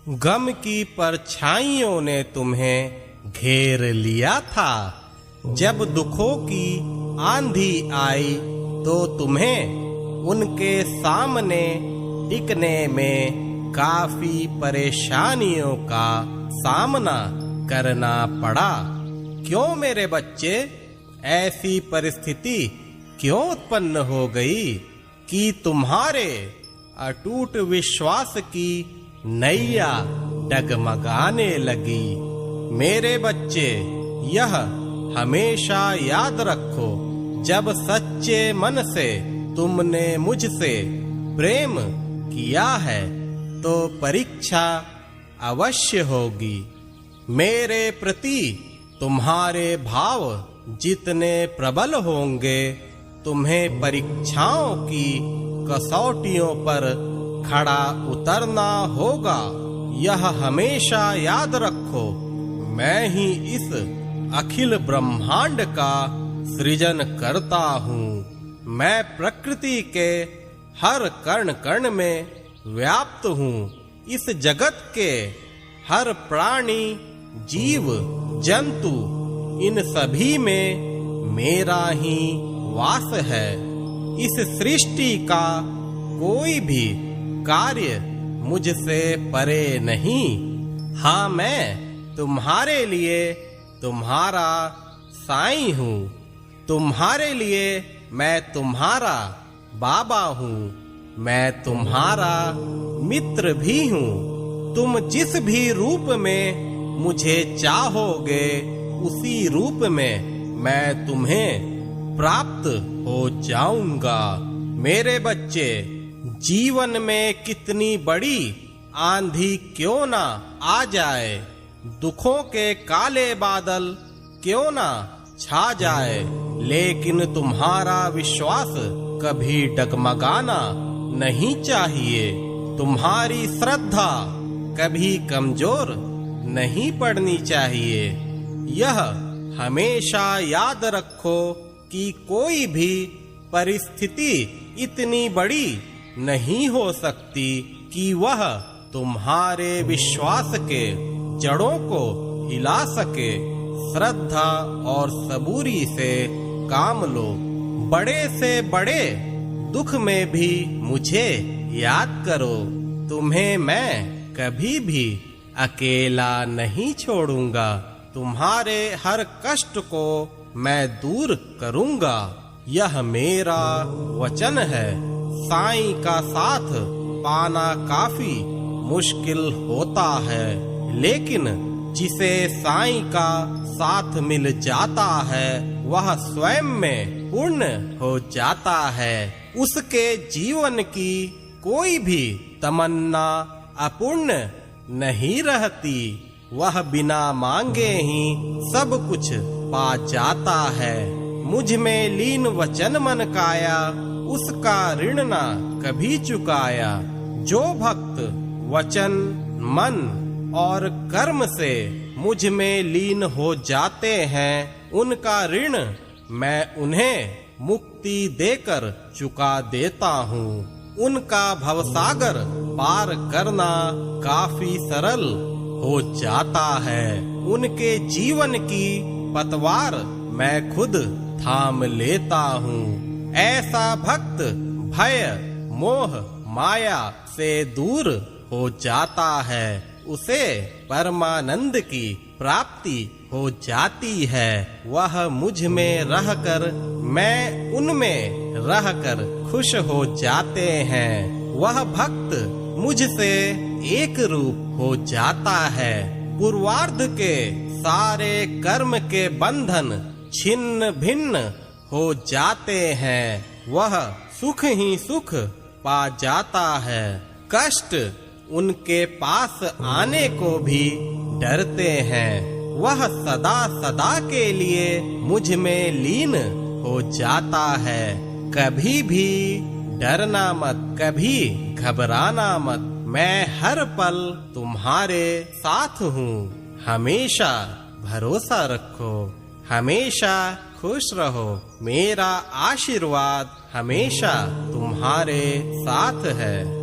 गम की परछाइयों ने तुम्हें घेर लिया था। जब दुखों की आंधी आई तो तुम्हें उनके सामने टिकने में काफी परेशानियों का सामना करना पड़ा। क्यों मेरे बच्चे, ऐसी परिस्थिति क्यों उत्पन्न हो गई कि तुम्हारे अटूट विश्वास की नैया डगमगाने लगी। मेरे बच्चे, यह हमेशा याद रखो, जब सच्चे मन से तुमने मुझसे प्रेम किया है तो परीक्षा अवश्य होगी। मेरे प्रति तुम्हारे भाव जितने प्रबल होंगे, तुम्हें परीक्षाओं की कसौटियों पर खड़ा उतरना होगा। यह हमेशा याद रखो, मैं ही इस अखिल ब्रह्मांड का सृजन करता हूँ। मैं प्रकृति के हर कण कण में व्याप्त हूँ। इस जगत के हर प्राणी, जीव, जंतु, इन सभी में मेरा ही वास है। इस सृष्टि का कोई भी कार्य मुझसे परे नहीं। हाँ, मैं तुम्हारे लिए तुम्हारा साईं हूँ। तुम्हारे लिए मैं तुम्हारा बाबा हूँ। मैं तुम्हारा मित्र भी हूँ। तुम जिस भी रूप में मुझे चाहोगे, उसी रूप में मैं तुम्हें प्राप्त हो जाऊंगा। मेरे बच्चे, जीवन में कितनी बड़ी आंधी क्यों ना आ जाए, दुखों के काले बादल क्यों ना छा जाए, लेकिन तुम्हारा विश्वास कभी डगमगाना नहीं चाहिए। तुम्हारी श्रद्धा कभी कमजोर नहीं पड़नी चाहिए। यह हमेशा याद रखो कि कोई भी परिस्थिति इतनी बड़ी नहीं हो सकती कि वह तुम्हारे विश्वास के जड़ों को हिला सके। श्रद्धा और सबूरी से काम लो। बड़े से बड़े दुख में भी मुझे याद करो। तुम्हें मैं कभी भी अकेला नहीं छोड़ूंगा। तुम्हारे हर कष्ट को मैं दूर करूंगा। यह मेरा वचन है। साईं का साथ पाना काफी मुश्किल होता है, लेकिन जिसे साईं का साथ मिल जाता है वह स्वयं में पूर्ण हो जाता है। उसके जीवन की कोई भी तमन्ना अपूर्ण नहीं रहती। वह बिना मांगे ही सब कुछ पा जाता है। मुझ में लीन वचन मन काया, उसका ऋण ना कभी चुकाया। जो भक्त वचन, मन और कर्म से मुझ में लीन हो जाते हैं, उनका ऋण मैं उन्हें मुक्ति देकर चुका देता हूँ। उनका भवसागर पार करना काफी सरल हो जाता है। उनके जीवन की पतवार मैं खुद थाम लेता हूँ। ऐसा भक्त भय, मोह, माया से दूर हो जाता है। उसे परमानंद की प्राप्ति हो जाती है। वह मुझ में रहकर, मैं उनमें रहकर खुश हो जाते हैं। वह भक्त मुझसे एक रूप हो जाता है। पूर्वार्ध के सारे कर्म के बंधन छिन्न भिन्न हो जाते हैं। वह सुख ही सुख पा जाता है। कष्ट उनके पास आने को भी डरते हैं। वह सदा सदा के लिए मुझ में लीन हो जाता है। कभी भी डरना मत, कभी घबराना मत। मैं हर पल तुम्हारे साथ हूँ। हमेशा भरोसा रखो, हमेशा खुश रहो। मेरा आशीर्वाद हमेशा तुम्हारे साथ है।